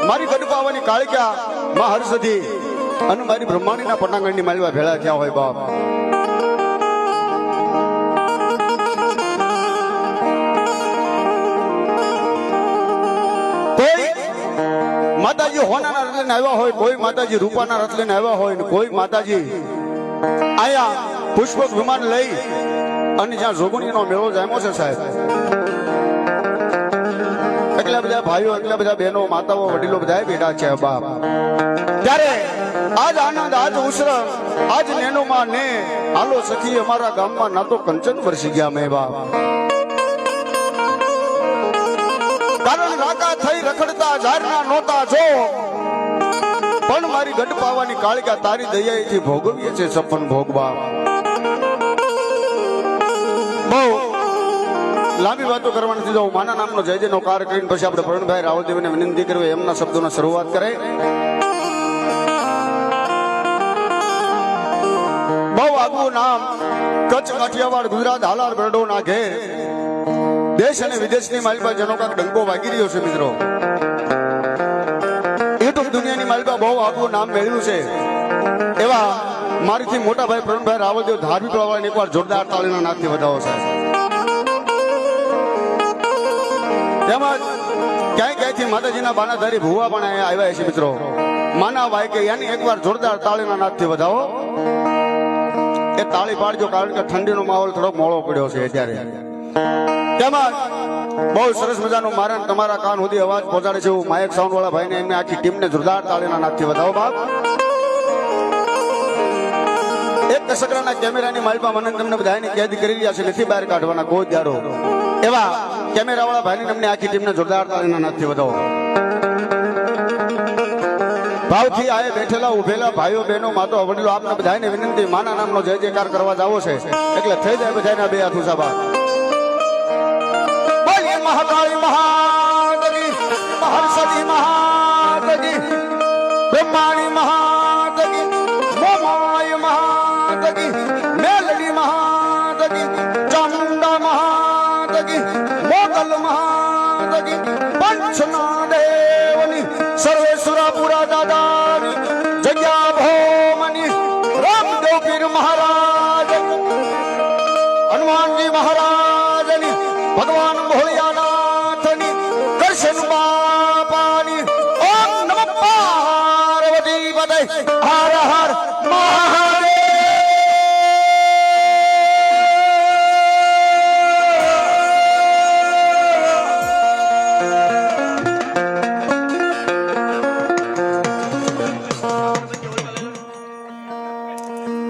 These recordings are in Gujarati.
મારી ગઢપાવાની કાળિકા માં હરસધી અને મારી બ્રહ્માંડીના પટાંગણની માલવા ભેળા થયા હોય બાપ. કોઈ માતાજી હોનાના રથ લઈને આવ્યા હોય, કોઈ માતાજી રૂપાના રથ લઈને આવ્યા હોય, કોઈ માતાજી આયા પુષ્પક વિમાન લઈ અને જ્યાં જોગણીનો મેળો જામ્યો છે સાહેબ, એટલા બધા ભાઈઓ, એટલા બધા બહેનો, માતાઓ, વડીલો બધા બેઠા છે બાપ. ત્યારે આજ આનંદ, આજ ઉસર, આજ નેનોમાં ને હાલો સખી અમારા ગામમાં ના તો કંચન વરસી ગયા મેં બાપ. કારણ લાકા થઈ રખડતા ઝારના નોતા જો, પણ મારી ગઢ પાવાની કાળિકા તારી દયાથી ભોગવીએ છે સપન ભોગ બાપ. બહુ લાંબી વાતો કરવાની નથી, હું માના નામનો જય જયનો કાર કરીને પછી આપણે પ્રવીણભાઈ રાવલદેવને વિનંતી કરવી એમના શબ્દોની શરૂઆત કરે. બહુ આગવું નામ કચ્છ, કાઠિયાવાડ, ગુજરાત, હાલાર, બરડો ના ઘેર દેશ અને વિદેશની માલિકા જેનો કાંક ડંકો વાગી રહ્યો છે મિત્રો. યુટ્યુબ દુનિયાની માલિકા બહુ આગવું નામ મેળવ્યું છે એવા મારીથી મોટા ભાઈ પ્રવીણભાઈ રાવલદેવ ધાર્મિક વાળાને એકવાર જોરદાર તાળીના નાદથી વધાવો સાહેબ. તેમજ ક્યાંય ક્યાંયથી માતાજીના બાનાધારી ભુવા પણ અહીંયા આવ્યા છે મિત્રો. માના ભાઈ કે યાની એકવાર જોરદાર તાળીના નાદથી વધાવો. એ તાળી પાડજો, કારણ કે ઠંડીનો માહોલ થોડો મોળો પડ્યો છે અત્યારે. તેમજ બહુ સરસ મજાનો મારા તમારા કાન સુધી અવાજ પહોંચાડે છે એવું માયક સાઉન્ડ વાળા ભાઈને એમને આખી ટીમને જોરદાર તાળીના નાદથી વધાવો બાપ. એક દશકરાના કેમેરાની માલમાં મને તમને બધાને કેદ કરી રહ્યા છે, નથી બહાર કાઢવાના કોઈ દાડો. એવા કેમેરા વાળા ભાઈને તમને આખી ટીમને જોરદાર તાળીના નાદથી વધાવો. ભાવથી આએ બેઠેલા ઉભેલા ભાઈઓ, બહેનો, માતો, વડીલો, આપને બધાને વિનંતી, માના નામનો જય જયકાર કરવા જાવો છે એટલે થઈ જાય બધાના બે હાથ ઊંચા બાપ. બોલીએ મહાકાળી મહાદેવી, હરસદી મહાદેવી, બ્રહ્માણી મહાદેવી, મોમાય મહાદેવી, મેલડી મહાદેવી, ચામુંડા મહાદેવી, મોગલ મહાદેવી, પંચના દેવની, સર્વેશ્વરાપુરા દાદાની, જગ્યા ભોમની, રામદેવ પીર મહારાજ, હનુમાનજી મહારાજની, ભગવાન ભોળિયાનાથની, કરશન બાપાની, ઓમ નમઃ પાર્વતી પતય, હર હર મહાદેવ.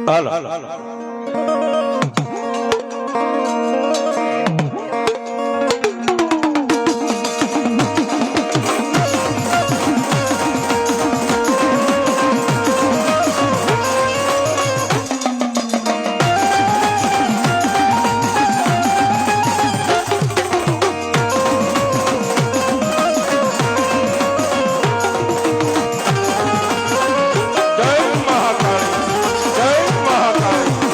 હાલો જય મહાકાળી, જય મહાકાળી.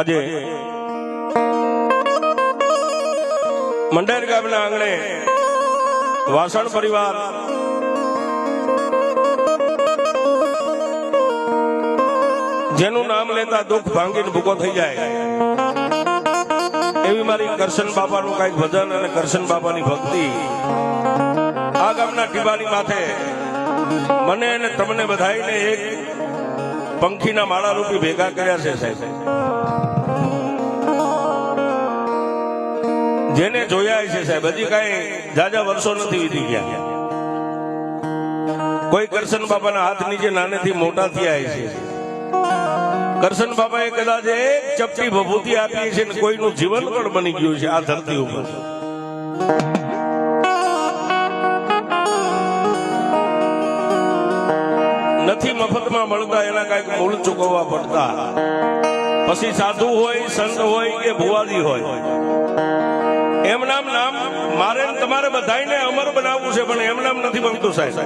આજે મંડેર ગામના આંગણે વાસણ પરિવાર જેનું નામ લેતા દુઃખ ભાંગીને ભૂકો થઈ જાય એવી મારી કરશન બાપાનું કઈક ભજન અને કરશન બાપાની ભક્તિ આ ગામના ટીબાની માથે મને અને તમને બધાઈને એક પંખીના માળા રૂપી ભેગા કર્યા છે સાહેબ. જેને જોયા છે સાહેબ હજી કઈ જાજા વર્ષો નથી વીતી ગયા. કોઈ કરશન બાપાના હાથ નીચે નાનેથી મોટા થયા છે. કરશન બાપાએ કદાચ એક ચપટી ભભૂતિ આપી છે ને કોઈનું જીવન પણ બની ગયું છે આ ધરતી ઉપર. નથી મફતમાં મળતા એના કઈક મૂળ ચૂકવવા પડતા. પછી સાધુ હોય સંત હોય કે ભુવાજી હોય એમ નામ મારે તમારે બધાને અમર બનાવવું છે પણ એમ નામ નથી બનતું સાહેબ.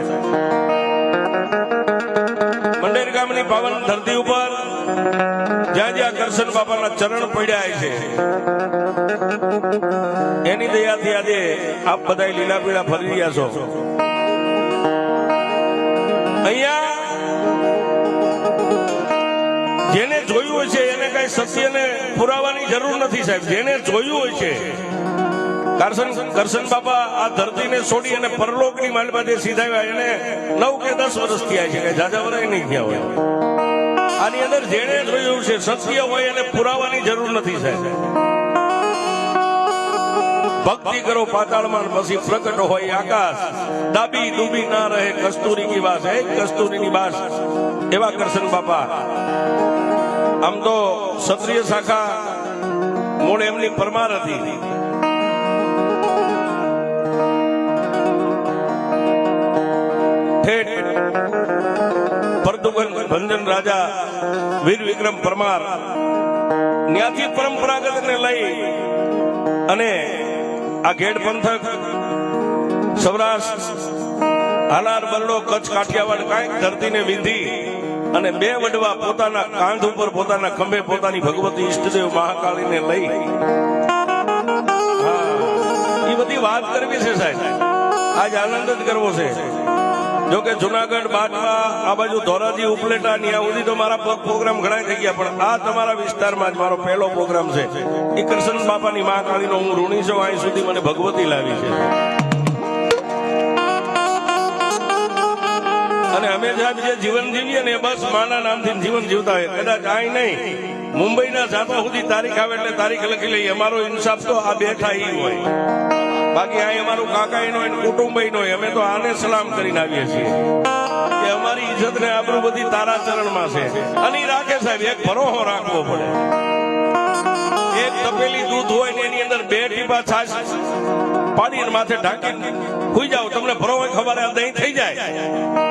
મંડેર ગામની પાવન ધરતી ઉપર જ્યાં જ્યાં કરશન બાપાના ચરણ પડ્યા છે એની દયાથી આજે આપ બધા લીલા પીળા ફરી રહ્યા છો. અહીંયા જેને જોયું હોય છે એને કઈ સત્યને પુરાવાની જરૂર નથી સાહેબ. જેને જોયું હોય છે કરશન બાપા આ ધરતીને છોડી અને પરલોકની માલબાજે સીધાવ્યા એને 9 કે 10 વર્ષ થયા છે. કઈ જાજા વરાય નહીં થયા હોય. આની અંદર જેને જોયું છે સત્ય હોય એને પુરાવાની જરૂર નથી સાહેબ. ભક્તિ કરો પાતાળમાં પછી પ્રગટ હોય આકાશ. દાબી ડૂબી ના રહે કસ્તુરી કી વાસ. કસ્તુરીની વાસ એવા કરશન બાપા. આમ તો ક્ષત્રિય શાખા મૂળ એમની પરમાર હતી. પરદુગન ભંજન રાજા વીર વિક્રમ પરમાર ત્યાંથી પરંપરાગત ને લઈ અને આ ઘેડ પંથક સૌરાષ્ટ્ર હાલાર બરડો કચ્છ કાઠિયાવાડ કાંઈક ધરતીને વિંધી અને 2 વડવા પોતાના કાંધ ઉપર પોતાના ખંભે પોતાની ભગવતી ઈષ્ટદેવ મહાકાળીને લઈ એ બધી વાત કરવી છે સાહેબ. આજ આનંદ જ કરવો છે. જોકે જુનાગઢ બાટવા આ બાજુ ધોરાજી ઉપલેટા ત્યાં સુધી તો મારા પ્રોગ્રામ ઘણા થઈ ગયા પણ આ તમારા વિસ્તારમાં જ મારો પહેલો પ્રોગ્રામ છે. એ કરશન બાપાની મહાકાળીનો હું ઋણી છું. અહીં સુધી મને ભગવતી લાવી છે. અને અમે સાહેબ જે જીવન જીવીએ ને એ બસ માના નામથી જીવન જીવતા હોય. કદાચ આય નહીં, મુંબઈના જાતા સુધી તારીખ આવે એટલે તારીખ લખી લઈએ. અમારો ઇન્સાફ તો આ બેઠા ઈ હોય, બાકી આ અમારું કાકા નો હોય, કુટુંબ નો હોય. અમે તો આને સલામ કરીને આવીએ છીએ કે અમારી ઇજ્જત ને આબરૂ બધી તારા ચરણમાં છે. અને ઈ રાખે સાહેબ, એક ભરોહો રાખવો પડે. એક તપેલી દૂધ હોય ને એની અંદર 2 ટીપા છાશ પાડીને માથે ઢાંકી સુઈ જાવ, તમને ભરો હોય ખબર આ દહીં થઈ જાય.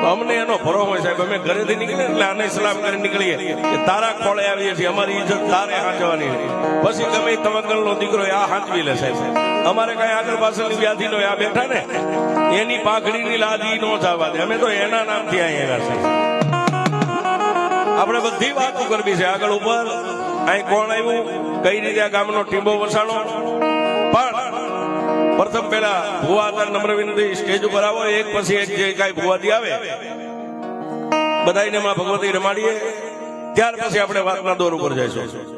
તો અમને એનો ભરો હોય સાહેબ. અમે ઘરેથી નીકળીએ એટલે આને સલામ કરીને નીકળીએ કે તારા ખોળે આવીએ છીએ, અમારી ઇજ્જત તારે હાંચવાની. પછી ગમે તવક્કલ નો દીકરો આ હાંચવી લે સાહેબ. અમારે કઈ આગળ પાછળની વ્યાધિ નો આ બેઠા ને એની પાઘડીની લાદી નો જવા દે. અમે તો એના નામથી અહીં આવ્યા છે. આપણે બધી વાતો કરવી છે આગળ ઉપર. અહીં કોણ આવ્યું, કઈ રીતે આ ગામનો ટીંબો વસાણો. પણ પ્રથમ પેલા ભુવા હતા, નમ્ર વિનંતી સ્ટેજ ઉપર આવો. એક પછી એક જે કઈ ભુવાજી આવે બધાને માં ભગવતી રમાડીએ, ત્યાર પછી આપણે વાતના દોર ઉપર જઈશું.